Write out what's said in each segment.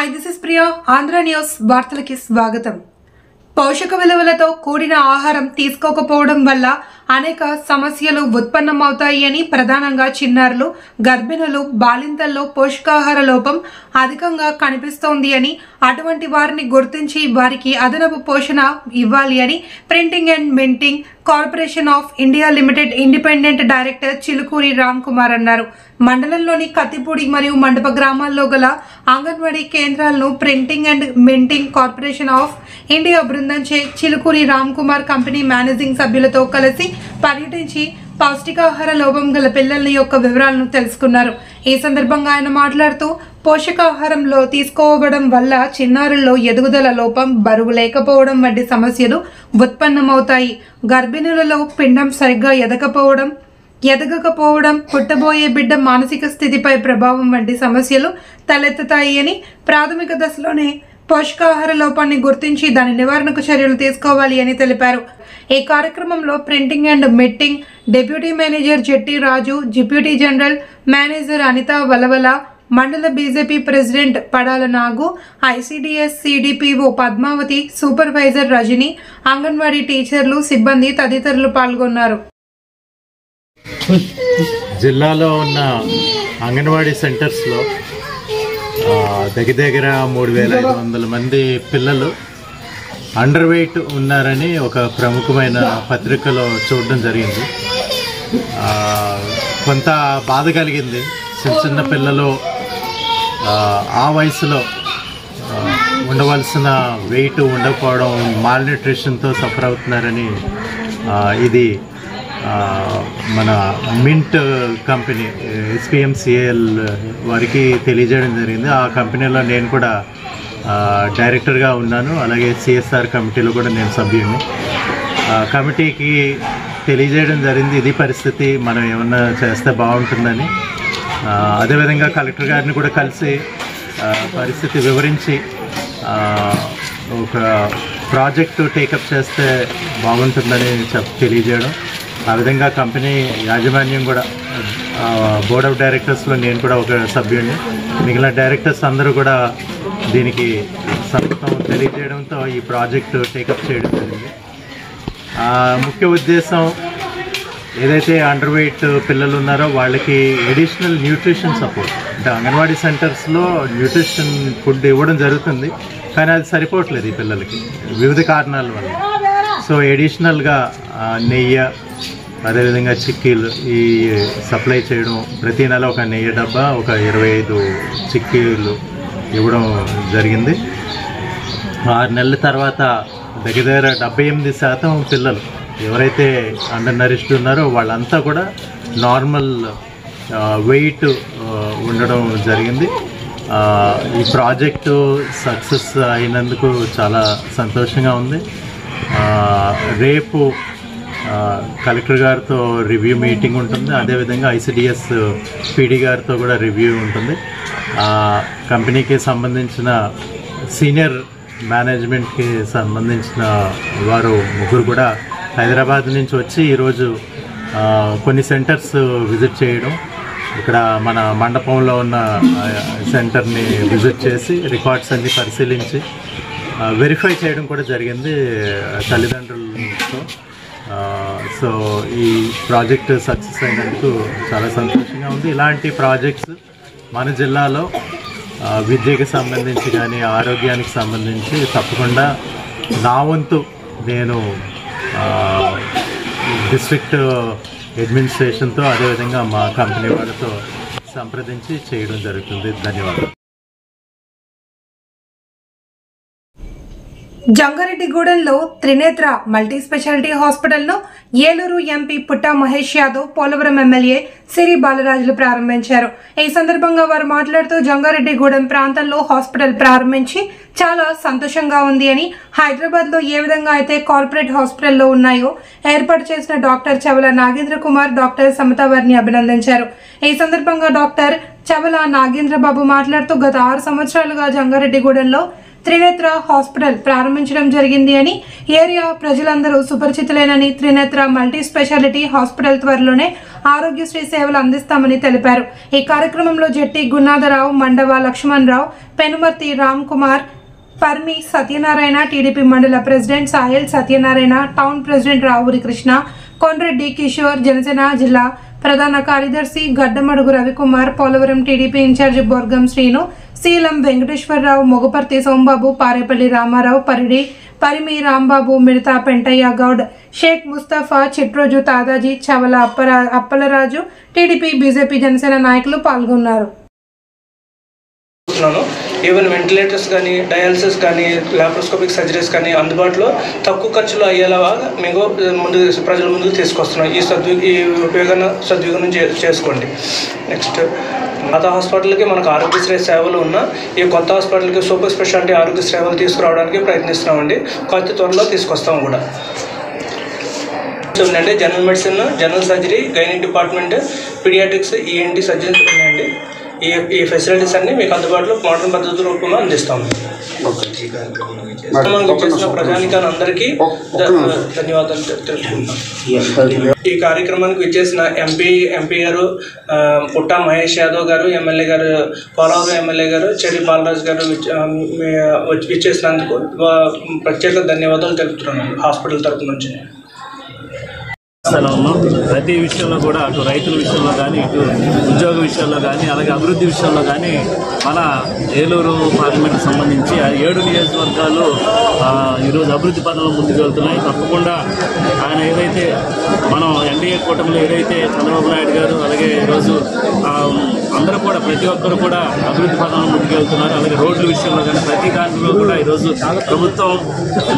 Hi, this is Priya. Andhra News వార్తలకి స్వాగతం. పోషక విలువలతో కూడిన ఆహారం తీసుకోకపోవడం వల్ల అనేక సమస్యలు ఉత్పన్నమవుతాయి అని ప్రధానంగా చిన్నారులు, గర్భిణులు, బాలింతల్లో పోషకాహార లోపం అధికంగా కనిపిస్తోంది అని అటువంటి వారిని గుర్తించి వారికి అదనపు పోషణ ఇవ్వాలి అని printing and minting corporation of India limited independent director Chilukuri Ram Kumar అన్నారు. మండలంలోని కత్తిపూడి మరియు మండప గ్రామాల్లో గల అంగన్వాడీ కేంద్రాలను printing and minting corporation of India బృందంచే చిలుకూరి రామ్ కుమార్ కంపెనీ మేనేజింగ్ సభ్యులతో కలిసి పర్యటించి పౌష్టికాహార లోపం గల పిల్లల యొక్క వివరాలను తెలుసుకున్నారు. ఈ సందర్భంగా ఆయన మాట్లాడుతూ పోషకాహారంలో తీసుకోవడం వల్ల చిన్నారుల్లో ఎదుగుదల లోపం, బరువు లేకపోవడం వంటి సమస్యలు ఉత్పన్నమవుతాయి. గర్భిణులలో పిండం సరిగ్గా ఎదగకపోవడం, పుట్టబోయే బిడ్డ మానసిక స్థితిపై ప్రభావం వంటి సమస్యలు తలెత్తుతాయి అని ప్రాథమిక దశలోనే పోషకాహార లోపాన్ని గుర్తించి దాని నివారణకు చర్యలు తీసుకోవాలి అని తెలిపారు. ఈ కార్యక్రమంలో printing and minting deputy manager Jetti Raju, deputy general manager Anitha Valavala, mandal BJP president Padala Nagu, ICDS CDPO Padmavathi, supervisor Rajani, anganwadi టీచర్లు, సిబ్బంది తదితరులు పాల్గొన్నారు. జిల్లాలో ఉన్న అంగన్వాడీ సెంటర్స్లో దగ్గర 3500 మంది పిల్లలు అండర్ వెయిట్ ఉన్నారని ఒక ప్రముఖమైన పత్రికలో చూడడం జరిగింది. కొంత బాధ కలిగింది. చిన్న పిల్లలు ఆ వయసులో ఉండవలసిన వెయిట్ ఉండకపోవడం, మాల్ న్యూట్రిషన్తో సఫర్ అవుతున్నారని ఇది మన మింట్ కంపెనీ SPMCL వారికి తెలియజేయడం జరిగింది. ఆ కంపెనీలో నేను కూడా డైరెక్టర్గా ఉన్నాను. అలాగే CSR కమిటీలో కూడా నేను సభ్యుడిని. కమిటీకి తెలియజేయడం జరిగింది ఇది పరిస్థితి, మనం ఏమన్నా చేస్తే బాగుంటుందని. అదేవిధంగా కలెక్టర్ గారిని కూడా కలిసి పరిస్థితి వివరించి ఒక ప్రాజెక్టు టేకప్ చేస్తే బాగుంటుందని తెలియజేయడం. ఆ విధంగా కంపెనీ యాజమాన్యం కూడా బోర్డ్ ఆఫ్ డైరెక్టర్స్లో నేను కూడా ఒక సభ్యుడిని, మిగిలిన డైరెక్టర్స్ అందరూ కూడా దీనికి సమర్థం తెలియజేయడంతో ఈ ప్రాజెక్టు టేకప్ చేయడం జరిగింది. ముఖ్య ఉద్దేశం ఏదైతే అండర్ వెయిట్ పిల్లలు ఉన్నారో వాళ్ళకి ఎడిషనల్ న్యూట్రిషన్ సపోర్ట్, అంటే అంగన్వాడీ సెంటర్స్లో న్యూట్రిషన్ ఫుడ్ ఇవ్వడం జరుగుతుంది, కానీ అది సరిపోవట్లేదు ఈ పిల్లలకి వివిధ కారణాల వల్ల. సో ఎడిషనల్గా నెయ్యి, అదేవిధంగా చిక్కీలు ఈ సప్లై చేయడం, ప్రతి నెల ఒక నెయ్యి డబ్బా, ఒక 25 చిక్కీలు ఇవ్వడం జరిగింది. 6 నెలల తర్వాత దగ్గర 78% పిల్లలు ఎవరైతే అండర్ నరిష్డ్ ఉన్నారో వాళ్ళంతా కూడా నార్మల్ వెయిట్ ఉండడం జరిగింది. ఈ ప్రాజెక్టు సక్సెస్ అయినందుకు చాలా సంతోషంగా ఉంది. రేపు కలెక్టర్ గారితో రివ్యూ మీటింగ్ ఉంటుంది. అదేవిధంగా ICDS PD గారితో కూడా రివ్యూ ఉంటుంది. కంపెనీకి సంబంధించిన సీనియర్ మేనేజ్మెంట్కి సంబంధించిన వారు ముగ్గురు కూడా హైదరాబాద్ నుంచి వచ్చి ఈరోజు కొన్ని సెంటర్స్ విజిట్ చేయడం, ఇక్కడ మన మండపంలో ఉన్న సెంటర్ని విజిట్ చేసి రికార్డ్స్ అన్ని పరిశీలించి వెరిఫై చేయడం కూడా జరిగింది తల్లిదండ్రులతో. సో ఈ ప్రాజెక్ట్ సక్సెస్ అయినందుకు చాలా సంతోషంగా ఉంది. ఇలాంటి ప్రాజెక్ట్స్ మన జిల్లాలో విద్యకి సంబంధించి కానీ ఆరోగ్యానికి సంబంధించి తప్పకుండా నా వంతు నేను డిస్ట్రిక్ట్ అడ్మినిస్ట్రేషన్తో అదేవిధంగా మా కంపెనీ వాళ్ళతో సంప్రదించి చేయడం జరుగుతుంది. ధన్యవాదాలు. జంగారెడ్డిగూడెంలో Trinetra multi speciality హాస్పిటల్ను Eluru MP పుట్టా మహేష్ యాదవ్, పోలవరం ఎమ్మెల్యే సిరి బాలరాజులు ప్రారంభించారు. ఈ సందర్భంగా వారు మాట్లాడుతూ జంగారెడ్డిగూడెం ప్రాంతంలో హాస్పిటల్ ప్రారంభించి చాలా సంతోషంగా ఉంది అని, హైదరాబాద్లో ఏ విధంగా అయితే కార్పొరేట్ హాస్పిటల్లో ఉన్నాయో ఏర్పాటు చేసిన డాక్టర్ చవల నాగేంద్ర కుమార్, డాక్టర్ సమత వారిని అభినందించారు. ఈ సందర్భంగా డాక్టర్ చవల నాగేంద్ర బాబు మాట్లాడుతూ గత 6 సంవత్సరాలుగా జంగారెడ్డిగూడెంలో త్రినేత్ర హాస్పిటల్ ప్రారంభించడం జరిగింది అని, ఏరియా ప్రజలందరూ సుపరిచితులేనని, త్రినేత్ర మల్టీ స్పెషాలిటీ హాస్పిటల్ త్వరలోనే ఆరోగ్యశ్రీ సేవలు అందిస్తామని తెలిపారు. ఈ కార్యక్రమంలో జెట్టి గున్నాథరావు, మండవ లక్ష్మణరావు, పెనుమర్తి రామ్ కుమార్, పర్మి సత్యనారాయణ, టీడీపీ మండల president సాయల్ Satyanarayana, town president Ravuri Krishna, Kondreddy Kishore, Janasena జిల్లా ప్రధాన కార్యదర్శి గడ్డమడుగు రవికుమార్, పోలవరం టీడీపీ ఇన్ఛార్జి బొర్గం శ్రీను, శీలం వెంకటేశ్వరరావు, మొగపర్తి సోంబాబు, పారేపల్లి రామారావు, పరిమి రాంబాబు, మిడతా పెంటయ్య గౌడ్, షేక్ ముస్తఫా, చిట్రోజు తాదాజీ, చవల అప్పలరాజు, టీడీపీ, బీజేపీ, జనసేన నాయకులు పాల్గొన్నారు. ఈవెన్ వెంటిలేటర్స్ కానీ, డయాలసిస్ కానీ, లాప్రోస్కోపిక్ సర్జరీస్ కానీ అందుబాటులో తక్కువ ఖర్చులో అయ్యేలాగా మేము ప్రజల ముందుకు తీసుకొస్తున్నాం. ఈ సద్వినియోగం చేసుకోండి. నెక్స్ట్ పాత హాస్పిటల్కి మనకు ఆరోగ్యశ్రీ సేవలు ఉన్న ఈ కొత్త హాస్పిటల్కి సూపర్ స్పెషాలిటీ ఆరోగ్య సేవలు తీసుకురావడానికి ప్రయత్నిస్తున్నామండి. కొత్త త్వరలో తీసుకొస్తాం కూడా. అంటే general medicine, general surgery, gynaec department, paediatrics, ENT surgeries ఉన్నాయండి. ఈ ఫెసిలిటీస్ అన్ని మీకు అందుబాటులో మోడర్న్ పద్ధతుల రూపంలో అందిస్తాము. చేసిన ప్రజానికాన్ని అందరికీ ధన్యవాదాలు తెలుపుకుంటాం. ఈ కార్యక్రమానికి విచ్చేసిన ఎంపీ గారు పుట్టా మహేష్ యాదవ్ గారు, ఎమ్మెల్యే గారు పోలవరం ఎమ్మెల్యే గారు చెర్రి బాలరాజు గారు విచ్చేసినందుకు ప్రత్యేక ధన్యవాదాలు తెలుపుతున్నాను హాస్పిటల్ తరపు నుంచి. స్థలంలో ప్రతి విషయంలో కూడా అటు రైతుల విషయంలో కానీ, ఇటు ఉద్యోగ విషయంలో కానీ, అలాగే అభివృద్ధి విషయంలో కానీ మన ఏలూరు పార్లమెంట్కి సంబంధించి 7 నియోజకవర్గాలు ఈరోజు అభివృద్ధి పనులు ముందుకు వెళ్తున్నాయి. తప్పకుండా ఆయన ఏదైతే మనం ఎన్డీఏ కూటమిలో ఏదైతే చంద్రబాబు నాయుడు గారు, అలాగే ఈరోజు అందరూ కూడా ప్రతి ఒక్కరు కూడా అభివృద్ధి పనులు ముందుకు వెళ్తున్నారు. అలాగే రోడ్ల విషయంలో కానీ ప్రతి దాంట్లో కూడా ఈరోజు ప్రభుత్వం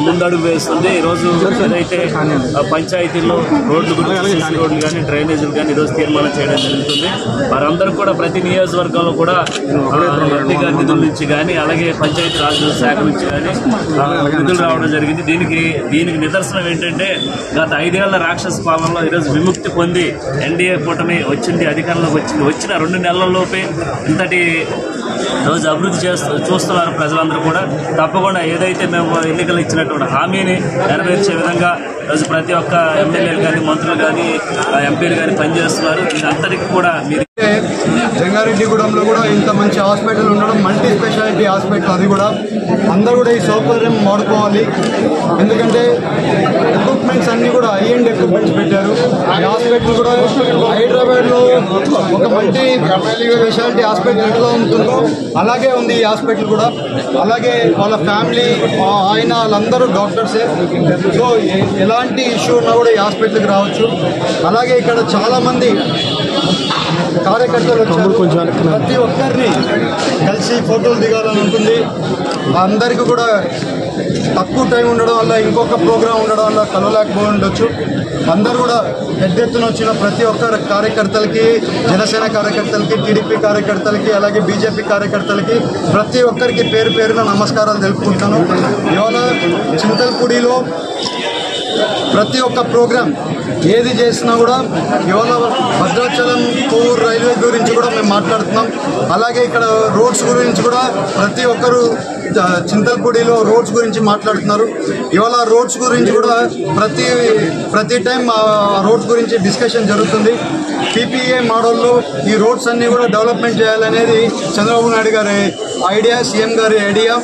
ముందడుగు వేస్తుంది. ఈరోజు ఏదైతే పంచాయతీల్లో రోడ్లు గురించి, సీసీ రోడ్లు కానీ, డ్రైనేజీలు కానీ ఈరోజు తీర్మానం చేయడం జరుగుతుంది. వారందరూ కూడా ప్రతి నియోజకవర్గంలో కూడా ఎంపీగా నిధుల నుంచి కానీ, అలాగే పంచాయతీ రాజ్ శాఖ నుంచి కానీ నిధులు రావడం జరిగింది. దీనికి నిదర్శనం ఏంటంటే గత 5 ఏళ్ల రాక్షస పాలనలో ఈరోజు విముక్తి పొంది ఎన్డీఏ కూటమి వచ్చింది, అధికారంలోకి వచ్చిన 2 నెలల్లోపే ఇంతటి రోజు అభివృద్ధి చూస్తున్నారు ప్రజలందరూ కూడా. తప్పకుండా ఏదైతే మేము ఎన్నికలు ఇచ్చినటువంటి హామీని నెరవేర్చే విధంగా రోజు ప్రతి ఒక్క ఎమ్మెల్యేలు కానీ, మంత్రులు కానీ, ఎంపీలు కానీ పనిచేస్తున్నారు. ఇదంతటికీ కూడా మీరు జంగారెడ్డిగూడెంలో కూడా ఇంత మంచి హాస్పిటల్ ఉండడం, మల్టీ స్పెషాలిటీ హాస్పిటల్, అది కూడా అందరూ కూడా ఈ సౌకర్యం వాడుకోవాలి. ఎందుకంటే ఎక్విప్మెంట్స్ అన్నీ కూడా హై-ఎండ్ ఎక్విప్మెంట్స్ పెట్టారు. ఈ హాస్పిటల్ కూడా హైదరాబాద్లో ఒక మల్టీ స్పెషాలిటీ హాస్పిటల్ ఎట్లా ఉంటుందో అలాగే ఉంది ఈ హాస్పిటల్ కూడా. అలాగే వాళ్ళ ఫ్యామిలీ, ఆయన వాళ్ళందరూ డాక్టర్సే. సో ఎలాంటి ఇష్యూ ఉన్నా కూడా ఈ హాస్పిటల్కి రావచ్చు. అలాగే ఇక్కడ చాలామంది కార్యకర్తలు వచ్చారు. ప్రతి ఒక్కరిని కలిసి ఫోటోలు దిగాలని ఉంటుంది. అందరికీ కూడా తక్కువ టైం ఉండడం వల్ల, ఇంకొక ప్రోగ్రాం ఉండడం వల్ల కలవలేకపోయి ఉండొచ్చు. అందరూ కూడా పెద్ద ఎత్తున వచ్చిన ప్రతి ఒక్క కార్యకర్తలకి, జనసేన కార్యకర్తలకి, టీడీపీ కార్యకర్తలకి, అలాగే బీజేపీ కార్యకర్తలకి ప్రతి ఒక్కరికి పేరు పేరున నమస్కారాలు తెలుపుకుంటాను. ఇవాళ చింతల్పూడిలో ప్రతి ఒక్క ప్రోగ్రాం ఏది చేసినా కూడా ఇవాళ భద్రాచలం కోవూరు రైల్వే గురించి కూడా మేము మాట్లాడుతున్నాం. అలాగే ఇక్కడ రోడ్స్ గురించి కూడా ప్రతి ఒక్కరు చింతల్పూడిలో రోడ్స్ గురించి మాట్లాడుతున్నారు. ఇవాళ రోడ్స్ గురించి కూడా ప్రతి టైం ఆ రోడ్స్ గురించి డిస్కషన్ జరుగుతుంది. పీపీఏ మోడల్లో ఈ రోడ్స్ అన్నీ కూడా డెవలప్మెంట్ చేయాలనేది చంద్రబాబు నాయుడు గారి ఐడియా, సీఎం గారి ఐడియా.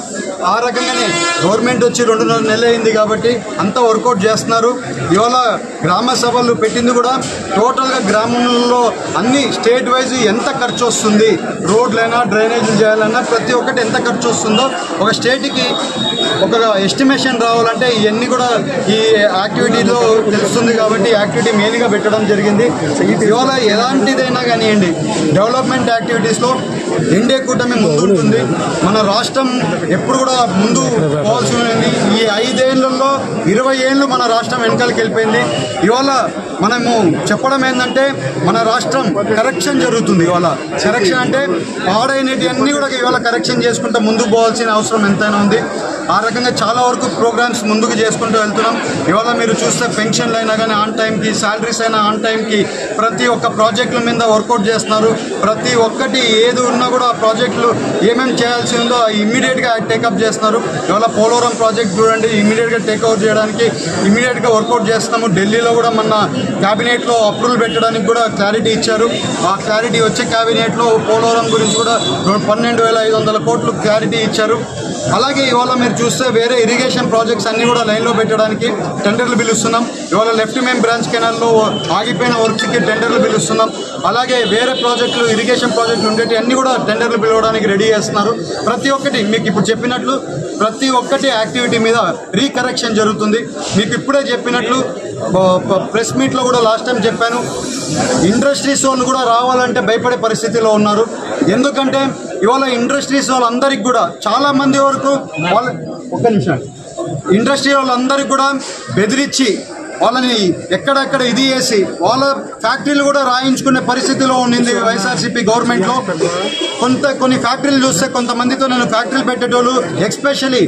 ఆ రకంగానే గవర్నమెంట్ వచ్చి 2.5 నెలలు అయింది కాబట్టి అంతా వర్కౌట్ చేస్తున్నారు. ఇవాళ గ్రామ సభలు పెట్టింది కూడా టోటల్గా గ్రామంలో అన్ని స్టేట్ వైజ్ ఎంత ఖర్చు వస్తుంది, రోడ్లైనా డ్రైనేజీలు చేయాలన్నా ప్రతి ఒక్కటి ఎంత ఖర్చు వస్తుందో ఒక స్టేట్కి ఒక ఎస్టిమేషన్ రావాలంటే ఇవన్నీ కూడా ఈ యాక్టివిటీలో తెలుస్తుంది. కాబట్టి యాక్టివిటీ మెయిన్గా పెట్టడం జరిగింది. ఇవాళ ఎలాంటిదైనా కానివ్వండి, డెవలప్మెంట్ యాక్టివిటీస్లో ఎన్డీఏ కూటమి ముందు ఉంటుంది. మన రాష్ట్రం ఎప్పుడు కూడా ముందు పోవాల్సి ఉంది. ఈ 5 ఏళ్లలో 20 ఏళ్ళు మన రాష్ట్రం వెనకాలకి వెళ్ళిపోయింది. ఇవాళ మనము చెప్పడం ఏంటంటే మన రాష్ట్రం కరెక్షన్ జరుగుతుంది. ఇవాళ కరెక్షన్ అంటే పాడైనవి అన్నీ కూడా ఇవాళ కరెక్షన్ చేసుకుంటూ ముందుకు పోవాల్సిన అవసరం ఎంతైనా ఉంది. ఆ రకంగా చాలా వరకు ప్రోగ్రామ్స్ ముందుకు చేసుకుంటూ వెళ్తున్నాం. ఇవాళ మీరు చూస్తే పెన్షన్లు అయినా కానీ ఆన్ టైంకి, శాలరీస్ అయినా ఆన్ టైంకి, ప్రతి ఒక్క ప్రాజెక్టుల మీద వర్కౌట్ చేస్తున్నారు. ప్రతి ఒక్కటి ఏది ఉన్నా కూడా ఆ ప్రాజెక్టులు ఏమేమి చేయాల్సి ఉందో ఇమ్మీడియట్గా టేకప్ చేస్తున్నారు. ఇవాళ పోలవరం ప్రాజెక్ట్ చూడండి, ఇమ్మీడియట్గా టేక్అవుట్ చేయడానికి ఇమ్మీడియట్గా వర్కౌట్ చేస్తాము. ఢిల్లీలో కూడా మన క్యాబినెట్లో అప్రూవల్ పెట్టడానికి కూడా క్లారిటీ ఇచ్చారు. ఆ క్లారిటీ వచ్చే క్యాబినెట్లో పోలవరం గురించి కూడా 12,500 కోట్లు క్లారిటీ ఇచ్చారు. అలాగే ఇవాళ మీరు చూస్తే వేరే ఇరిగేషన్ ప్రాజెక్ట్స్ అన్నీ కూడా లైన్లో పెట్టడానికి టెండర్లు పిలుస్తున్నాం. ఇవాళ లెఫ్ట్ మెయిన్ బ్రాంచ్ కెనాల్లో ఆగిపోయిన వర్క్స్కి టెండర్లు పిలుస్తున్నాం. అలాగే వేరే ప్రాజెక్టులు ఇరిగేషన్ ప్రాజెక్టులు ఉండేవి అన్నీ కూడా టెండర్లు పిలవడానికి రెడీ చేస్తున్నారు. ప్రతి ఒక్కటి మీకు ఇప్పుడు చెప్పినట్లు ప్రతి ఒక్కటి యాక్టివిటీ మీద రీకరెక్షన్ జరుగుతుంది. మీకు ఇప్పుడే చెప్పినట్లు ప్రెస్ మీట్లో కూడా లాస్ట్ టైం చెప్పాను, ఇండస్ట్రీస్ వాళ్ళు కూడా రావాలంటే భయపడే పరిస్థితిలో ఉన్నారు. ఎందుకంటే ఇవాళ ఇండస్ట్రీస్ వాళ్ళందరికీ కూడా చాలామంది వరకు ఇండస్ట్రీ వాళ్ళందరికీ కూడా బెదిరించి వాళ్ళని ఎక్కడెక్కడ ఇది చేసి వాళ్ళ ఫ్యాక్టరీలు కూడా రాయించుకునే పరిస్థితిలో ఉండింది వైఎస్ఆర్సీపీ గవర్నమెంట్లో. కొన్ని ఫ్యాక్టరీలు చూస్తే కొంతమందితో నేను ఫ్యాక్టరీలు పెట్టేటోళ్ళు ఎస్పెషలీ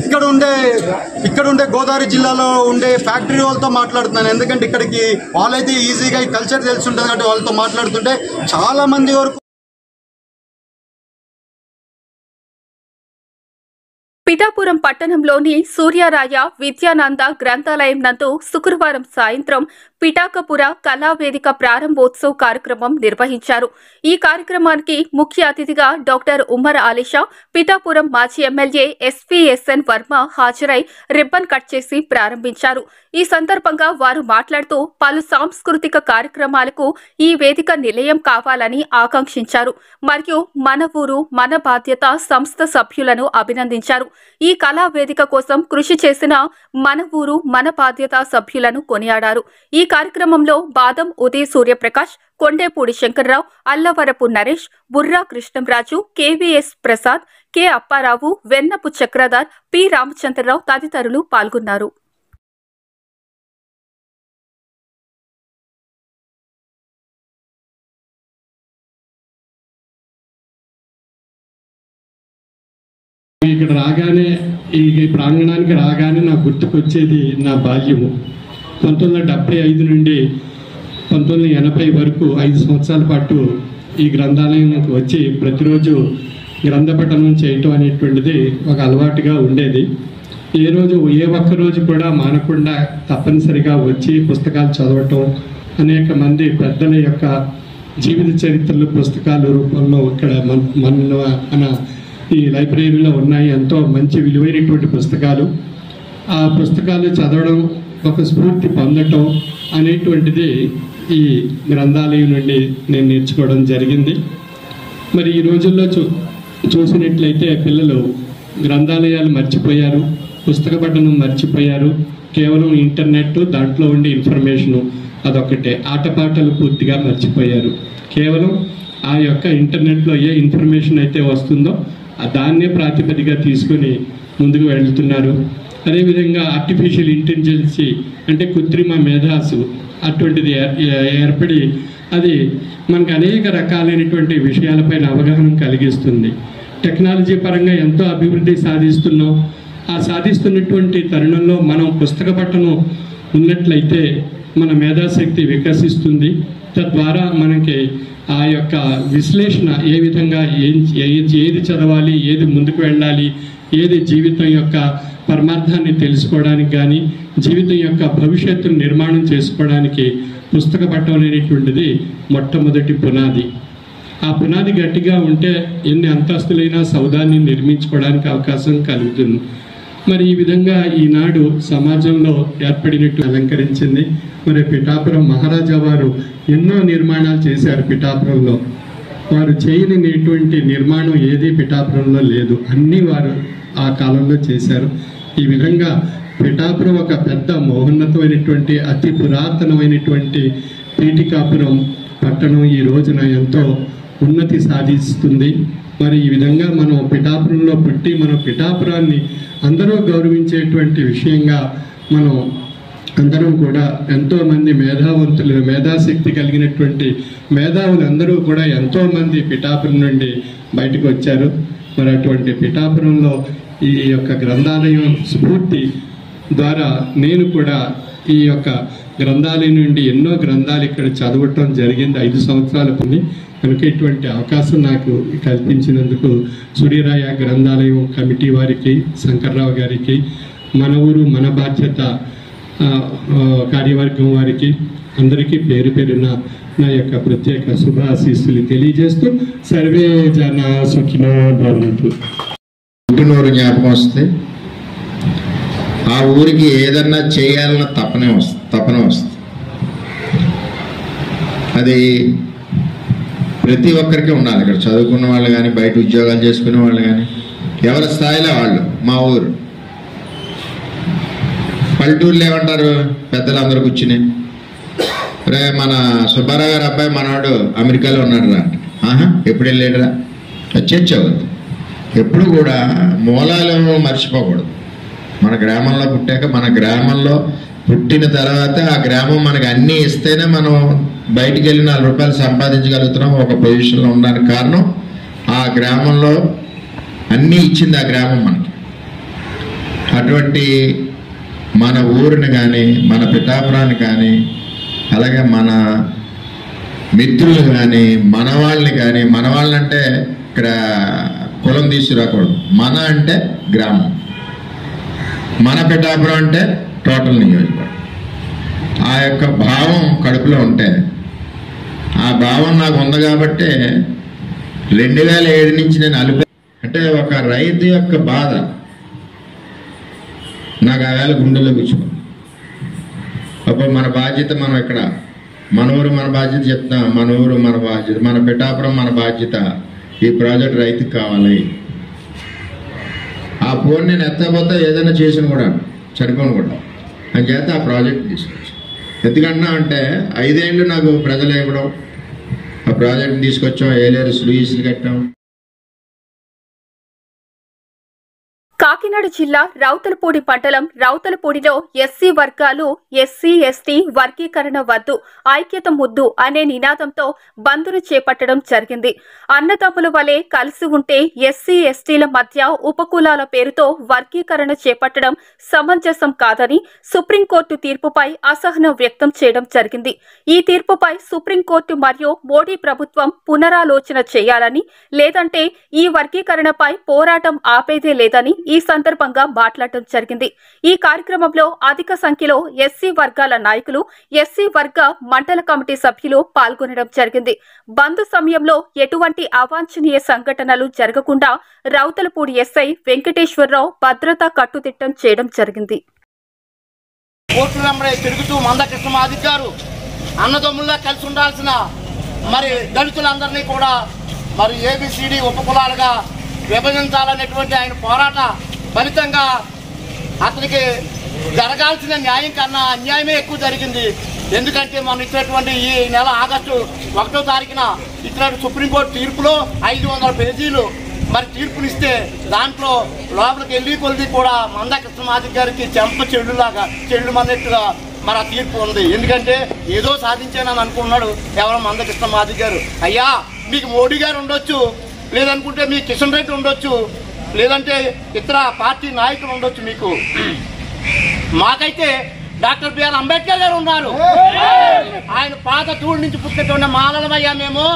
ఇక్కడ ఉండే గోదావరి జిల్లాలో ఉండే ఫ్యాక్టరీ వాళ్ళతో మాట్లాడుతున్నాను. ఎందుకంటే ఇక్కడికి వాళ్ళైతే ఈజీగా ఈ కల్చర్ తెలిసి ఉంటుంది కాబట్టి వాళ్ళతో మాట్లాడుతుంటే చాలామంది వరకు పిఠాపురం పట్టణంలోని సూర్యరాయ విద్యానంద గ్రంథాలయం నందు శుక్రవారం సాయంత్రం పిఠాకపుర కళావేదిక ప్రారంభోత్సవ కార్యక్రమం నిర్వహించారు. ఈ కార్యక్రమానికి ముఖ్య అతిథిగా డాక్టర్ ఉమర్ ఆలిషా, పిఠాపురం మాజీ ఎమ్మెల్యే ఎస్పీఎస్ఎన్ వర్మ హాజరై రిబ్బన్ కట్ చేసి ప్రారంభించారు. ఈ సందర్భంగా వారు మాట్లాడుతూ పలు సాంస్కృతిక కార్యక్రమాలకు ఈ వేదిక నిలయం కావాలని ఆకాంక్షించారు. మరియు మన ఊరు మన బాధ్యత సంస్థ సభ్యులను అభినందించారు. ఈ కళా వేదిక కోసం కృషి చేసిన మన ఊరు మన బాధ్యత సభ్యులను కొనియాడారు. ఈ కార్యక్రమంలో Badam Uday Suryaprakash, Kondepudi Shankarrao, Allavarapu Naresh, Burra Krishnamraju, KVS Prasad, K Apparao, Vennapu Chakradhar, P Ramachandrarao తదితరులు పాల్గొన్నారు. ఇక్కడ రాగానే ఈ ప్రాంగణానికి రాగానే నాకు గుర్తుకొచ్చేది నా బాల్యము. 1975 నుండి 1980 వరకు 5 సంవత్సరాల పాటు ఈ గ్రంథాలయానికి వచ్చి ప్రతిరోజు గ్రంథ పఠనం చేయటం అనేటువంటిది ఒక అలవాటుగా ఉండేది. ఏ ఒక్క రోజు కూడా మానకుండా తప్పనిసరిగా వచ్చి పుస్తకాలు చదవటం, అనేక మంది పెద్దల యొక్క జీవిత చరిత్రలు పుస్తకాల రూపంలో ఇక్కడ మన ఈ లైబ్రరీలో ఉన్నాయి. ఎంతో మంచి విలువైనటువంటి పుస్తకాలు. ఆ పుస్తకాలు చదవడం, ఒక స్ఫూర్తి పొందటం అనేటువంటిది ఈ గ్రంథాలయం నుండి నేను నేర్చుకోవడం జరిగింది. మరి ఈ రోజుల్లో చూసినట్లయితే పిల్లలు గ్రంథాలయాలు మర్చిపోయారు, పుస్తక పఠనం మర్చిపోయారు. కేవలం ఇంటర్నెట్, దాంట్లో ఉండే ఇన్ఫర్మేషను అదొక్కటే. ఆటపాటలు పూర్తిగా మర్చిపోయారు. కేవలం ఆ యొక్క ఇంటర్నెట్లో ఏ ఇన్ఫర్మేషన్ అయితే వస్తుందో దాన్నే ప్రాతిపదికగా తీసుకొని ముందుకు వెళ్తున్నారు. అదేవిధంగా ఆర్టిఫిషియల్ ఇంటెలిజెన్సీ అంటే కృత్రిమ మేధాసు అటువంటిది ఏర్పడి అది మనకు అనేక రకాలైనటువంటి విషయాలపైన అవగాహన కలిగిస్తుంది. టెక్నాలజీ పరంగా ఎంతో అభివృద్ధి సాధిస్తున్నాం. ఆ సాధిస్తున్నటువంటి తరుణంలో మనం పుస్తక పఠనం ఉన్నట్లయితే మన మేధాశక్తి వికసిస్తుంది. తద్వారా మనకి ఆ యొక్క విశ్లేషణ ఏ విధంగా ఏది చదవాలి, ఏది ముందుకు వెళ్ళాలి, ఏది జీవితం యొక్క పరమార్థాన్ని తెలుసుకోవడానికి కానీ జీవితం యొక్క భవిష్యత్తును నిర్మాణం చేసుకోవడానికి పుస్తక పఠనం అనేటువంటిది మొట్టమొదటి పునాది. ఆ పునాది గట్టిగా ఉంటే ఎన్ని అంతస్తులైనా సౌధాన్ని నిర్మించుకోవడానికి అవకాశం కలుగుతుంది. మరి ఈ విధంగా ఈనాడు సమాజంలో ఏర్పడినట్టు అలంకరించింది. మరి పిఠాపురం మహారాజా వారు ఎన్నో నిర్మాణాలు చేశారు. పిఠాపురంలో వారు చేయనిటువంటి నిర్మాణం ఏది పిఠాపురంలో లేదు. అన్నీ వారు ఆ కాలంలో చేశారు. ఈ విధంగా పిఠాపురం ఒక పెద్ద మహోన్నతమైనటువంటి అతి పురాతనమైనటువంటి పీఠికాపురం పట్టణం ఈ రోజున ఎంతో ఉన్నతి సాధిస్తుంది. మరి ఈ విధంగా మనం పిఠాపురంలో పుట్టి మనం పిఠాపురాన్ని అందరూ గౌరవించేటువంటి విషయంగా మనం అందరం కూడా ఎంతోమంది మేధావంతులు, మేధాశక్తి కలిగినటువంటి మేధావులు అందరూ కూడా ఎంతోమంది పిఠాపురం నుండి బయటకు వచ్చారు. మరి అటువంటి పిఠాపురంలో ఈ యొక్క గ్రంథాలయం స్ఫూర్తి ద్వారా నేను కూడా ఈ యొక్క గ్రంథాలయం నుండి ఎన్నో గ్రంథాలు ఇక్కడ చదవటం జరిగింది 5 సంవత్సరాల పని. కనుక ఇటువంటి అవకాశం నాకు కల్పించినందుకు సూర్యరాయ గ్రంథాలయం కమిటీ వారికి, శంకర్రావు గారికి, మన ఊరు మన బాధ్యత కార్యవర్గం వారికి అందరికీ పేరు పేరున నా యొక్క ప్రత్యేక శుభాశీస్సులు తెలియజేస్తూ సర్వే జన సుఖినో భవంతు. పుట్టినూరు జ్ఞాపకం వస్తే ఆ ఊరికి ఏదన్నా చేయాలన్న తపన వస్తుంది. అది ప్రతి ఒక్కరికి ఉండాలి. ఇక్కడ చదువుకున్న వాళ్ళు కానీ, బయట ఉద్యోగాలు చేసుకునే వాళ్ళు కానీ, ఎవరి స్థాయిలో వాళ్ళు. మా ఊరు పల్లెటూరులో ఏమంటారు పెద్దలందరూ కూర్చుని, రే మన సుబ్బారావు గారు అబ్బాయి మనవాడు అమెరికాలో ఉన్నాడు రా. ఎప్పుడు వెళ్ళాడురా? చర్చవద్దు. ఎప్పుడు కూడా మూలాలు మర్చిపోకూడదు. మన గ్రామంలో పుట్టాక, మన గ్రామంలో పుట్టిన తర్వాత ఆ గ్రామం మనకు అన్నీ ఇస్తేనే మనం బయటికి వెళ్ళి 4 రూపాయలు సంపాదించగలుగుతున్నాం, ఒక పొజిషన్లో ఉండడానికి కారణం ఆ గ్రామంలో అన్నీ ఇచ్చింది ఆ గ్రామం మనకి. అటువంటి మన ఊరిని కానీ, మన పిఠాపురాన్ని కానీ, అలాగే మన మిత్రులు కానీ, మన వాళ్ళని కానీ, మన వాళ్ళంటే ఇక్కడ కులం తీసుకురాకూడదు. మన అంటే గ్రామం, మన పిఠాపురం అంటే టోటల్ నియోజకవర్గం. ఆ యొక్క భావం కడుపులో ఉంటే, ఆ భావం నాకు ఉంది కాబట్టి 2007 నుంచి నేను అంటే ఒక రైతు యొక్క బాధ నాకు ఆ వేళ గుండెల్లో కూర్చున్నాను. అప్పుడు మన బాధ్యత, మనం ఇక్కడ మన ఊరు మన బాధ్యత చెప్తాం. మన ఊరు మన బాధ్యత, మన పిఠాపురం మన బాధ్యత. ఈ ప్రాజెక్ట్ రైతుకి కావాలి. ఆ ఫోన్ నేను ఎత్తకపోతే ఏదైనా చేసిన కూడా చనిపోను కూడా అని చేత ఆ ప్రాజెక్ట్ తీసుకొచ్చి. ఎందుకన్నా అంటే 5 ఏళ్ళు నాకు ప్రజలు ఇవ్వడం, ఆ ప్రాజెక్ట్ తీసుకొచ్చాం. ఏలేరు స్లూయిస్లు కట్టాం. కాకినాడ జిల్లా రౌతలపూడి మండలం రౌతలపూడిలో ఎస్సీ వర్గాలు ఎస్సీ ఎస్టీ వర్గీకరణ వద్దు, ఐక్యత ముద్దు అనే నినాదంతో బంద్ను చేపట్టడం జరిగింది. అన్నదమ్ముల వలె కలిసి ఉంటే ఎస్సీ ఎస్టీల మధ్య ఉపకులాల పేరుతో వర్గీకరణ చేపట్టడం సమంజసం కాదని సుప్రీంకోర్టు తీర్పుపై అసహనం వ్యక్తం చేయడం జరిగింది. ఈ తీర్పుపై సుప్రీంకోర్టు మరియు మోడీ ప్రభుత్వం పునరాలోచన చేయాలని, లేదంటే ఈ వర్గీకరణపై పోరాటం ఆపేదే లేదని ఈ సందర్భంగా మాట్లాడటం జరిగింది. ఈ కార్యక్రమంలో అధిక సంఖ్యలో ఎస్సీ వర్గాల నాయకులు, ఎస్సీ వర్గ మండల కమిటీ సభ్యులు పాల్గొనడం జరిగింది. బంద్ సమయంలో ఎటువంటి అవాంఛనీయ సంఘటనలు జరగకుండా రౌతలపూడి ఎస్ఐ వెంకటేశ్వరరావు భద్రతా కట్టుదిట్టం చేయడం జరిగింది. తిరుగుతూ మందకృష్ణ గారు అన్నదమ్ముల్లా కలిసి ఉండాల్సిన మరి దళితులందరినీ కూడా మరి ఏబిసిడి ఉపకులాలుగా విభజించాలనేటువంటి ఆయన పోరాట ఫలితంగా అతనికి జరగాల్సిన న్యాయం కన్నా అన్యాయమే ఎక్కువ జరిగింది. ఎందుకంటే మనం ఇచ్చినటువంటి ఈ నెల ఆగస్టు 1వ తారీఖున ఇచ్చిన సుప్రీంకోర్టు తీర్పులో 500 పేజీలు మరి తీర్పునిస్తే దాంట్లో లోపలికి వెళ్ళి కొలిది కూడా మందకృష్ణ గారికి చెంప చెల్లుమన్నట్టుగా మరి ఆ తీర్పు ఉంది. ఎందుకంటే ఏదో సాధించానని అనుకున్నాడు ఎవరో మందకృష్ణ గారు. అయ్యా మీకు మోడీ గారు ఉండొచ్చు, లేదనుకుంటే మీ కిషన్ రెడ్డి ఉండొచ్చు, లేదంటే ఇతర పార్టీ నాయకులు ఉండొచ్చు. మీకు మాకైతే డాక్టర్ బిఆర్ అంబేద్కర్ గారు ఉన్నారు. ఆయన పాత తూడు నుంచి పుట్టినటువంటి మాలలమయ్యా మేము.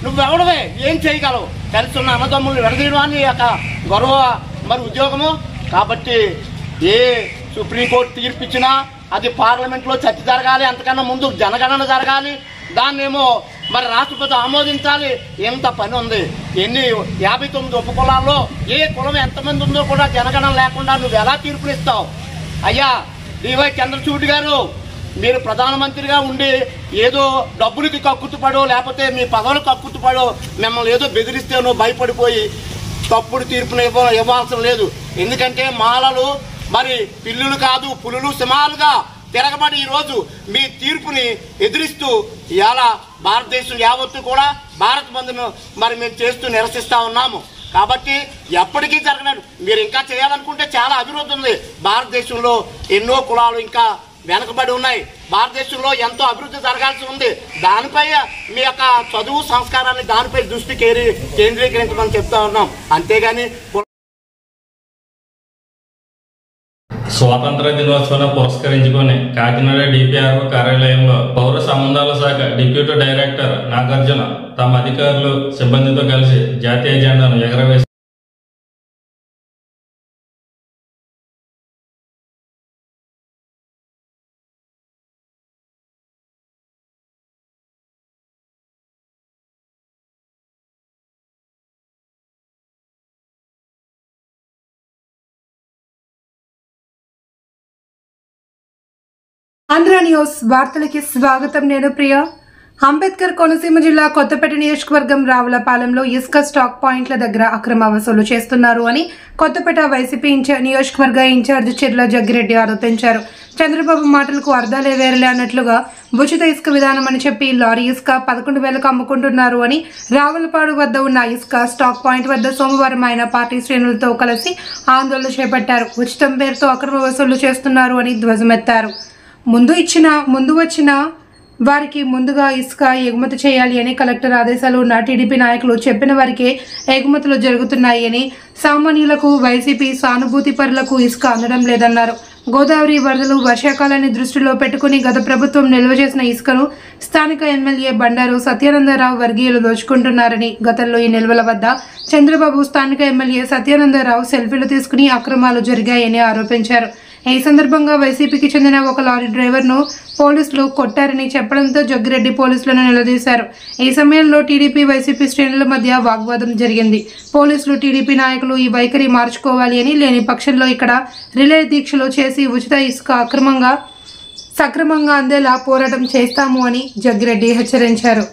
నువ్వెవడవే, ఏం చేయగలవు? కలిసి ఉన్న అన్నదమ్ములు విడదీయడం అని యొక్క గౌరవ మరి ఉద్యోగము. కాబట్టి ఏ సుప్రీంకోర్టు తీర్పిచ్చినా అది పార్లమెంట్లో చర్చ జరగాలి, అంతకన్నా ముందు జనగణన జరగాలి, దాన్నేమో మరి రాష్ట్రపతి ఆమోదించాలి. ఎంత పని ఉంది. 59 ఉపకులాల్లో ఏ కులం ఎంతమంది ఉందో కూడా జనగణన లేకుండా నువ్వు ఎలా తీర్పునిస్తావు? అయ్యా డివై చంద్రచూడ్ గారు, మీరు ప్రధానమంత్రిగా ఉండి ఏదో డబ్బులకి కక్కుతుపడో లేకపోతే మీ పదవులు కక్కుతుపడో మిమ్మల్ని ఏదో బెదిరిస్తేనో భయపడిపోయి తప్పుడు తీర్పును ఇవ్వాల్సిన లేదు. ఎందుకంటే మాలలు మరి పిల్లులు కాదు, పులులు సింహాలుగా తిరగబడి ఈరోజు మీ తీర్పుని ఎదిరిస్తూ ఇవాళ భారతదేశం యావత్తు కూడా భారత్ బంద్ను మరి మేము చేస్తూ నిరసిస్తా ఉన్నాము. కాబట్టి ఎప్పటికీ జరగలేదు. మీరు ఇంకా చేయాలనుకుంటే చాలా అభివృద్ధి ఉంది. భారతదేశంలో ఎన్నో కులాలు ఇంకా వెనకబడి ఉన్నాయి. భారతదేశంలో ఎంతో అభివృద్ధి జరగాల్సి ఉంది. దానిపై మీ యొక్క చదువు సంస్కారాన్ని దానిపై దృష్టి కేంద్రీకరించమని చెప్తా ఉన్నాం. అంతేగాని స్వాతంత్ర దినోత్సవాన్ని పురస్కరించుకొని కాకినాడ డిపిఆర్ఓ కార్యాలయంలో పౌర సంబంధాల శాఖ డిప్యూటీ డైరెక్టర్ నాగార్జున తమ అధికారులు సిబ్బందితో కలిసి జాతీయ జెండాను ఎగరవేశారు. ఆంధ్ర న్యూస్ వార్తలకి స్వాగతం. నేను ప్రియ. అంబేద్కర్ కోనసీమ జిల్లా కొత్తపేట నియోజకవర్గం రావులపాలెంలో ఇసుక స్టాక్ పాయింట్ల దగ్గర అక్రమ వసూలు చేస్తున్నారు అని కొత్తపేట వైసీపీ నియోజకవర్గ ఇన్ఛార్జ్ చెర్ల జగ్గిరెడ్డి ఆరోపించారు. చంద్రబాబు మాటలకు అర్థాలే వేరలే అన్నట్లుగా ఉచిత ఇసుక విధానం అని చెప్పి లారీ ఇసుక 11,000కు అమ్ముకుంటున్నారు అని రావులపాడు వద్ద ఉన్న ఇసుక స్టాక్ పాయింట్ వద్ద సోమవారం ఆయన పార్టీ శ్రేణులతో కలిసి ఆందోళన చేపట్టారు. ఉచితం పేరుతో అక్రమ వసూలు చేస్తున్నారు అని ధ్వజమెత్తారు. ముందు వచ్చిన వారికి ముందుగా ఇసుక ఎగుమతి చేయాలి అని కలెక్టర్ ఆదేశాలు ఉన్న టీడీపీ నాయకులు చెప్పిన వారికే ఎగుమతులు జరుగుతున్నాయి అని, సామాన్యులకు వైసీపీ సానుభూతి పరులకు ఇసుక అందడం లేదన్నారు. గోదావరి వరదలు వర్షాకాలాన్ని దృష్టిలో పెట్టుకుని గత ప్రభుత్వం నిల్వ చేసిన ఇసుకను స్థానిక ఎమ్మెల్యే బండారు సత్యానందరావు వర్గీయులు దోచుకుంటున్నారని, గతంలో ఈ నిల్వల వద్ద చంద్రబాబు స్థానిక ఎమ్మెల్యే సత్యానందరావు సెల్ఫీలు తీసుకుని అక్రమాలు జరిగాయని ఆరోపించారు. ఈ సందర్భంగా వైసీపీకి చెందిన ఒక లారీ డ్రైవర్ను పోలీసులు కొట్టారని చెప్పడంతో జగ్గిరెడ్డి పోలీసులను నిలదీశారు. ఈ సమయంలో టీడీపీ వైసీపీ శ్రేణుల మధ్య వాగ్వాదం జరిగింది. పోలీసులు టీడీపీ నాయకులు ఈ వైఖరి మార్చుకోవాలి అని, లేని పక్షంలో ఇక్కడ రిలే దీక్షలు చేసి ఉచిత ఇసుక సక్రమంగా అందేలా పోరాటం చేస్తాము అని జగ్గిరెడ్డి హెచ్చరించారు.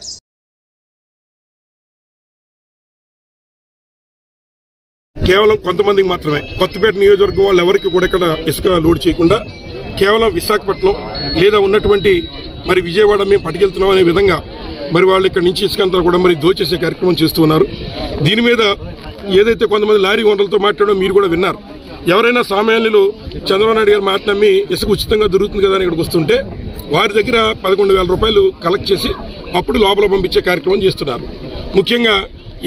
కేవలం కొంతమందికి మాత్రమే కొత్తపేట నియోజకవర్గం వాళ్ళు ఎవరికి కూడా ఇక్కడ ఇసుక లోడ్ చేయకుండా కేవలం విశాఖపట్నం లేదా ఉన్నటువంటి మరి విజయవాడ మేము పట్టుకెళ్తున్నాం అనే విధంగా మరి వాళ్ళు ఇక్కడ నుంచి ఇసుక అంతా కూడా మరి దోచేసే కార్యక్రమం చేస్తున్నారు. దీని మీద ఏదైతే కొంతమంది లారీ ఓనర్లతో మాట్లాడో మీరు కూడా విన్నారు. ఎవరైనా సామాన్యులు చంద్రబాబు నాయుడు గారు మాట నమ్మి ఇసుక ఉచితంగా దొరుకుతుంది కదా అని ఇక్కడికి వస్తుంటే వారి దగ్గర 11,000 రూపాయలు కలెక్ట్ చేసి అప్పుడు లోపల పంపించే కార్యక్రమం చేస్తున్నారు. ముఖ్యంగా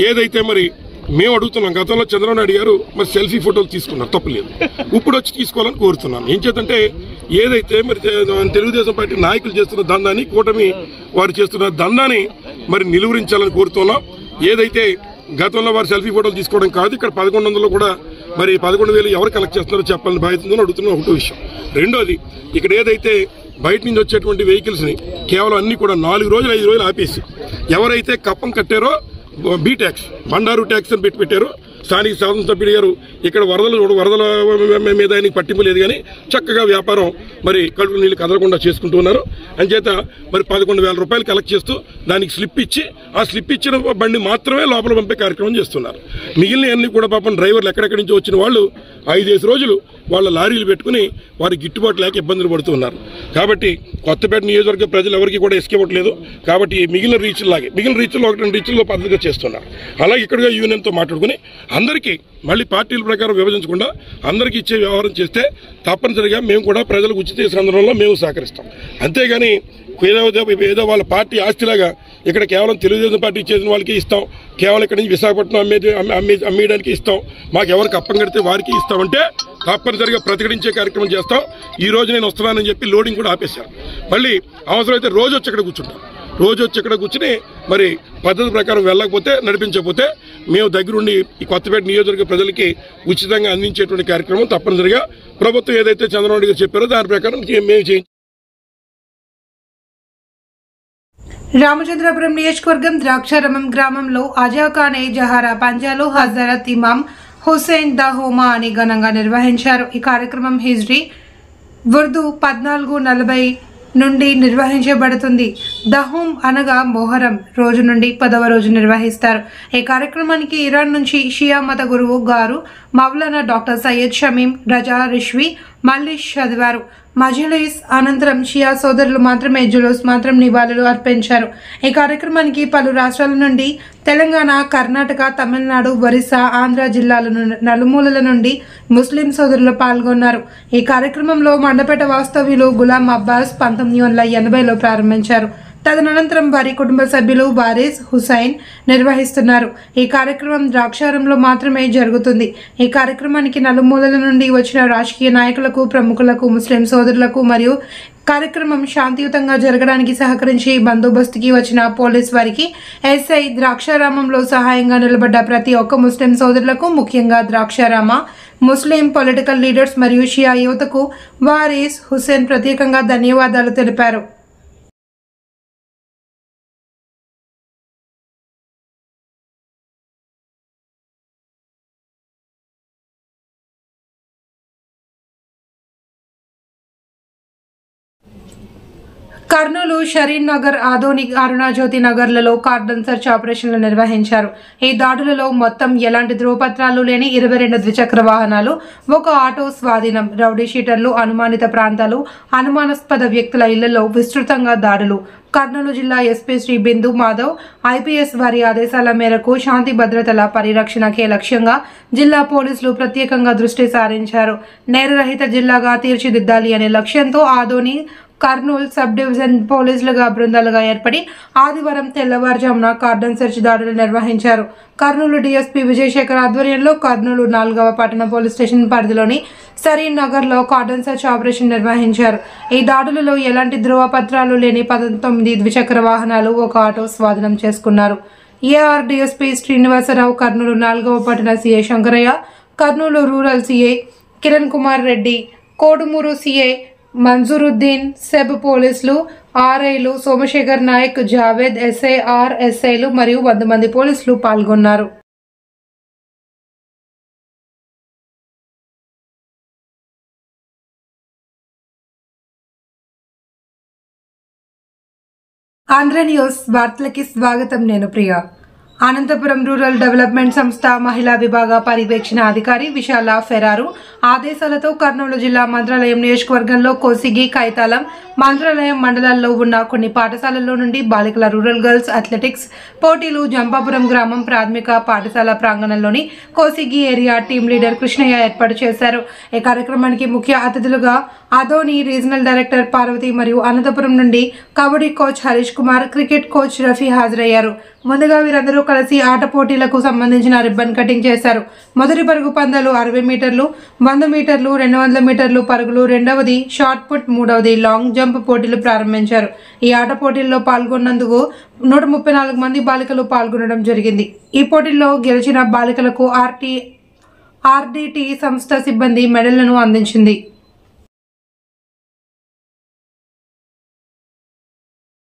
ఏదైతే మరి మేము అడుగుతున్నాం, గతంలో చంద్రబాబు నాయుడు గారు మరి సెల్ఫీ ఫోటోలు తీసుకున్నారు, తప్పలేదు. ఇప్పుడు వచ్చి తీసుకోవాలని కోరుతున్నాను. ఏం చేద్దంటే ఏదైతే మరి తెలుగుదేశం పార్టీ నాయకులు చేస్తున్న దందాన్ని, కూటమి వారు చేస్తున్న దందాన్ని మరి నిలువరించాలని కోరుతున్నాం. ఏదైతే గతంలో వారు సెల్ఫీ ఫోటోలు తీసుకోవడం కాదు, ఇక్కడ 1100 కూడా మరి 11,000 ఎవరు కలెక్ట్ చేస్తున్నారో చెప్పాలని బాధ్యతను అడుగుతున్న ఒకటో విషయం. రెండోది, ఇక్కడ ఏదైతే బయట నుంచి వచ్చేటువంటి వెహికల్స్ ని కేవలం అన్ని కూడా 4 రోజులు 5 రోజులు ఆపేసి ఎవరైతే కప్పం కట్టారో బీ ట్యాక్స్, బండారు ట్యాక్స్ అని పెట్టారు. స్థానిక శాసనసభ్యుడు గారు ఇక్కడ వరదల మీద ఆయనకి పట్టింపు లేదు కానీ చక్కగా వ్యాపారం మరి కడుపు నీళ్లు కదలకుండా చేసుకుంటూ ఉన్నారు. అంచేత మరి 11,000 రూపాయలు కలెక్ట్ చేస్తూ దానికి స్లిప్ ఇచ్చి ఆ స్లిప్ ఇచ్చిన బండి మాత్రమే లోపల పంపే కార్యక్రమం చేస్తున్నారు. మిగిలిన అన్ని కూడా పాపం డ్రైవర్లు ఎక్కడెక్కడి నుంచి వచ్చిన వాళ్ళు 5 రోజులు వాళ్ళ లారీలు పెట్టుకుని వారికి గిట్టుబాటు లేక ఇబ్బందులు పడుతున్నారు. కాబట్టి కొత్తపేట నియోజకవర్గ ప్రజలు ఎవరికి కూడా ఇసుక ఇవ్వట్లేదు. కాబట్టి మిగిలిన రీచ్లు 1-2 రీచ్ల్లో పద్ధతిగా చేస్తున్నారు. అలాగే ఇక్కడ యూనియన్తో మాట్లాడుకుని అందరికీ మళ్ళీ పార్టీల ప్రకారం విభజించకుండా అందరికీ ఇచ్చే వ్యవహారం చేస్తే తప్పనిసరిగా మేము కూడా ప్రజలకు ఉచిత ఇసుక అందడంలో మేము సహకరిస్తాం. అంతేగాని ఏదో వాళ్ళ పార్టీ ఆస్తిలాగా ఇక్కడ కేవలం తెలుగుదేశం పార్టీ చేసిన వాళ్ళకి ఇస్తాం, కేవలం ఇక్కడ నుంచి విశాఖపట్నం అమ్మేయడానికి ఇస్తాం, మాకు ఎవరికి అప్పం కడితే వారికి ఇస్తామంటే తప్పనిసరిగా ప్రతిఘటించే కార్యక్రమం చేస్తాం. ఈ రోజు నేను వస్తున్నానని చెప్పి లోడింగ్ కూడా ఆపేశారు. మళ్ళీ అవసరమైతే రోజు వచ్చి ఇక్కడ కూర్చుంటాం. రోజు వచ్చి ఇక్కడ కూర్చుని మరి పద్ధతి ప్రకారం వెళ్ళకపోతే నడిపించకపోతే మేము దగ్గరుండి ఈ కొత్తపేట నియోజకవర్గ ప్రజలకి ఉచితంగా అందించేటువంటి కార్యక్రమం తప్పనిసరిగా ప్రభుత్వం ఏదైతే చంద్రబాబు గారు చెప్పారో దాని ప్రకారం మేము చేయించాం. రామచంద్రపురం నియోజకవర్గం ద్రాక్షారామం గ్రామంలో అజాఖానే జహారా పంజాలో హజరత్ ఇమాం హుస్సేన్ దహోమా అని ఘనంగా నిర్వహించారు. ఈ కార్యక్రమం హిజ్రీ ఉర్దూ 1440 నుండి నిర్వహించబడుతుంది. దహూమ్ అనగా మొహరం రోజు నుండి 10వ రోజు నిర్వహిస్తారు. ఈ కార్యక్రమానికి ఇరాన్ నుంచి షియా మత గురువు గారు మౌలానా డాక్టర్ సయ్యద్ షమీం రజా రిష్వి మల్లిష్ చదివారు. మజ్లిస్ అనంతరం షియా సోదరులు మాత్రమే జులూస్ మాత్రం నివాళులు అర్పించారు. ఈ కార్యక్రమానికి పలు రాష్ట్రాల నుండి తెలంగాణ, కర్ణాటక, తమిళనాడు, ఒరిస్సా, ఆంధ్ర జిల్లాల నలుమూలల నుండి ముస్లిం సోదరులు పాల్గొన్నారు. ఈ కార్యక్రమంలో మండపేట వాస్తవ్యులు గులాం అబ్బాస్ 1980లో ప్రారంభించారు. తదనంతరం వారి కుటుంబ సభ్యులు వారిస్ హుసైన్ నిర్వహిస్తున్నారు. ఈ కార్యక్రమం ద్రాక్షారంలో మాత్రమే జరుగుతుంది. ఈ కార్యక్రమానికి నలుమూలల నుండి వచ్చిన రాజకీయ నాయకులకు, ప్రముఖులకు, ముస్లిం సోదరులకు మరియు కార్యక్రమం శాంతియుతంగా జరగడానికి సహకరించి బందోబస్తుకి వచ్చిన పోలీస్ వారికి, ఎస్ఐ, ద్రాక్షారామంలో సహాయంగా నిలబడ్డ ప్రతి ఒక్క ముస్లిం సోదరులకు, ముఖ్యంగా ద్రాక్షారామ ముస్లిం పొలిటికల్ లీడర్స్ మరియు షియా యువతకు వారిస్ హుస్సేన్ ప్రత్యేకంగా ధన్యవాదాలు తెలిపారు. కర్నూలు, షరీన్ నగర్, ఆదోని, అరుణాజ్యోతి నగర్లలో కార్డన్ సెర్చ్ ఆపరేషన్లు నిర్వహించారు. ఈ దాడులలో మొత్తం ఎలాంటి ధ్రువపత్రాలు లేని 22 ద్విచక్ర వాహనాలు, 1 ఆటో స్వాధీనం. రౌడీ షీటర్లు, అనుమానిత ప్రాంతాలు, అనుమానాస్పద వ్యక్తుల ఇళ్లలో విస్తృతంగా దాడులు. కర్నూలు జిల్లా ఎస్పీ శ్రీ బిందు మాధవ్ ఐపీఎస్ వారి ఆదేశాల మేరకు శాంతి భద్రతల పరిరక్షణకే లక్ష్యంగా జిల్లా పోలీసులు ప్రత్యేకంగా దృష్టి సారించారు. నేరరహిత జిల్లాగా తీర్చిదిద్దాలి అనే లక్ష్యంతో ఆదోని, కర్నూలు సబ్ డివిజన్ పోలీసులుగా బృందాలుగా ఏర్పడి ఆదివారం తెల్లవారుజామున కార్డన్ సెర్చ్ దాడులు నిర్వహించారు. కర్నూలు డీఎస్పీ విజయశేఖర్ ఆధ్వర్యంలో కర్నూలు 4వ పట్టణ పోలీస్ స్టేషన్ పరిధిలోని సరీన్ నగర్లో కార్డన్ సెర్చ్ ఆపరేషన్ నిర్వహించారు. ఈ దాడులలో ఎలాంటి ధ్రువపత్రాలు లేని 19 ద్విచక్ర వాహనాలు, 1 ఆటో స్వాధీనం చేసుకున్నారు. ఏఆర్ డీఎస్పీ శ్రీనివాసరావు, కర్నూలు 4వ పట్టణ CI Shankaraiah, Kurnool rural CI Kiran Kumar Reddy, Kodumur CI Manzuruddin, SEB పోలీసులు, ఆర్ఐలు సోమశేఖర్ నాయక్, జావేద్, ఎస్ఐఆర్, ఎస్ఐలు మరియు 100 మంది పోలీసులు పాల్గొన్నారు. ఆంధ్ర న్యూస్ వార్తలకి స్వాగతం. నేను ప్రియా. అనంతపురం రూరల్ డెవలప్మెంట్ సంస్థ మహిళా విభాగ పర్యవేక్షణ అధికారి విశాల ఫెరారు ఆదేశాలతో కర్నూలు జిల్లా మంత్రాలయం నియోజకవర్గంలో కోసిగి, కైతాలం, మంత్రాలయం మండలాల్లో ఉన్న కొన్ని పాఠశాలల్లో నుండి బాలికల రూరల్ గర్ల్స్ అథ్లెటిక్స్ పోటీలు జంపాపురం గ్రామం ప్రాథమిక పాఠశాల ప్రాంగణంలోని Kosigi area team leader Krishnaiah ఏర్పాటు చేశారు. ఈ కార్యక్రమానికి ముఖ్య అతిథులుగా ఆదోని రీజనల్ డైరెక్టర్ పార్వతి మరియు అనంతపురం నుండి kabaddi coach Harish Kumar, cricket coach Rafi హాజరయ్యారు. ముందుగా వీరందరూ కలిసి ఆట పోటీలకు సంబంధించిన రిబ్బన్ కటింగ్ చేశారు. మొదటి పరుగు పందాలు 60 మీటర్లు, 100 మీటర్లు, 200 మీటర్లు పరుగులు, రెండవది షార్ట్ పుట్, మూడవది లాంగ్ జంప్ పోటీలు ప్రారంభించారు. ఈ ఆట పోటీల్లో పాల్గొన్నందుకు 134 మంది బాలికలు పాల్గొనడం జరిగింది. ఈ పోటీల్లో గెలిచిన బాలికలకు ఆర్డిటి సంస్థ సిబ్బంది మెడళ్లను అందించింది.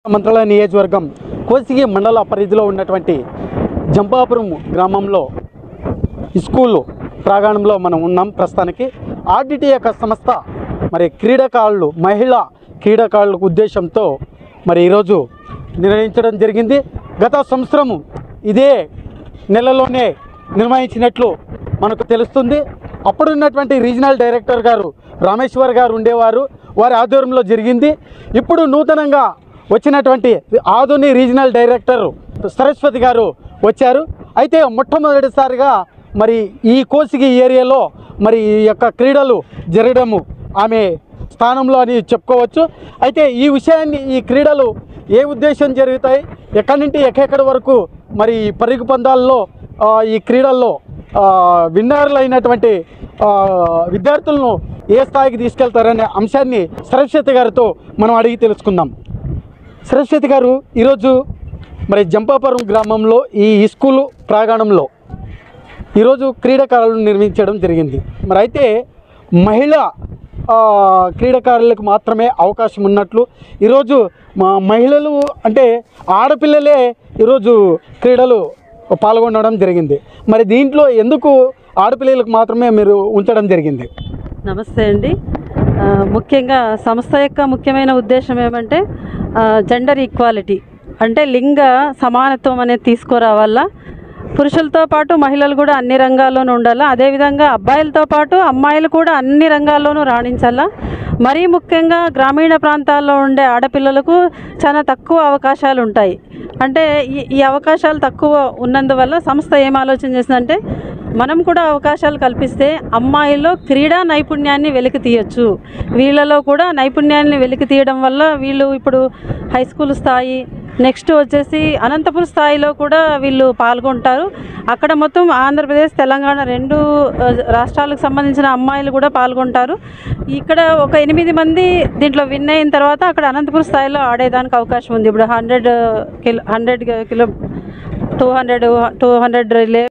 మంత్రాలయ నియోజకవర్గం కోసిగి మండల పరిధిలో ఉన్నటువంటి జంపాపురం గ్రామంలో స్కూలు ప్రాంగణంలో మనం ఉన్నాం. ప్రస్తుతానికి ఆర్డిటి యొక్క సంస్థ మరి క్రీడాకారులు, మహిళా క్రీడాకారుల ఉద్దేశంతో మరి ఈరోజు నిర్వహించడం జరిగింది. గత సంవత్సరము ఇదే నెలలోనే నిర్వహించినట్లు మనకు తెలుస్తుంది. అప్పుడున్నటువంటి రీజనల్ డైరెక్టర్ గారు రామేశ్వర్ గారు ఉండేవారు, వారి ఆధ్వర్యంలో జరిగింది. ఇప్పుడు నూతనంగా వచ్చినటువంటి ఆదోని రీజనల్ డైరెక్టర్ సరస్వతి గారు వచ్చారు. అయితే మొట్టమొదటిసారిగా మరి ఈ కోసిగి ఏరియాలో మరి ఈ యొక్క క్రీడలు జరగడము ఆమె స్థానంలో అని చెప్పుకోవచ్చు. అయితే ఈ విషయాన్ని, ఈ క్రీడలు ఏ ఉద్దేశం జరుగుతాయి, ఎక్కడి నుండి ఎక్కడి వరకు మరి పరుగు పందాల్లో ఈ క్రీడల్లో విన్నర్లు అయినటువంటి విద్యార్థులను ఏ స్థాయికి తీసుకెళ్తారనే అంశాన్ని సరస్వతి గారితో మనం అడిగి తెలుసుకుందాం. సరస్వతి గారు, ఈరోజు మరి జంపాపురం గ్రామంలో ఈ స్కూలు ప్రాంగణంలో ఈరోజు క్రీడాకారులను నిర్మించడం జరిగింది. మరి అయితే మహిళా క్రీడాకారులకు మాత్రమే అవకాశం ఉన్నట్లు ఈరోజు మహిళలు అంటే ఆడపిల్లలే ఈరోజు క్రీడలు పాల్గొనడం జరిగింది. మరి దీంట్లో ఎందుకు ఆడపిల్లలకు మాత్రమే మీరు ఉంచడం జరిగింది? నమస్తే అండి. ముఖ్యంగా సంస్థ యొక్క ముఖ్యమైన ఉద్దేశం ఏమంటే జెండర్ ఈక్వాలిటీ, అంటే లింగ సమానత్వం అనేది తీసుకురావాలా. పురుషులతో పాటు మహిళలు కూడా అన్ని రంగాల్లోనూ ఉండాలా. అదేవిధంగా అబ్బాయిలతో పాటు అమ్మాయిలు కూడా అన్ని రంగాల్లోనూ రాణించాలా. మరీ ముఖ్యంగా గ్రామీణ ప్రాంతాల్లో ఉండే ఆడపిల్లలకు చాలా తక్కువ అవకాశాలు ఉంటాయి. అంటే ఈ అవకాశాలు తక్కువ ఉన్నందువల్ల సంస్థ ఏం ఆలోచన చేసిందంటే మనం కూడా అవకాశాలు కల్పిస్తే అమ్మాయిల్లో క్రీడా నైపుణ్యాన్ని వెలికి తీయచ్చు. వీళ్ళలో కూడా నైపుణ్యాన్ని వెలికి తీయడం వల్ల వీళ్ళు ఇప్పుడు హై స్కూల్ స్థాయి, నెక్స్ట్ వచ్చేసి అనంతపురం స్థాయిలో కూడా వీళ్ళు పాల్గొంటారు. అక్కడ మొత్తం ఆంధ్రప్రదేశ్, తెలంగాణ 2 రాష్ట్రాలకు సంబంధించిన అమ్మాయిలు కూడా పాల్గొంటారు. ఇక్కడ ఒక 8 మంది దీంట్లో విన్ అయిన తర్వాత అక్కడ అనంతపురం స్థాయిలో ఆడేదానికి అవకాశం ఉంది. ఇప్పుడు 100 కిలో 200 రిలే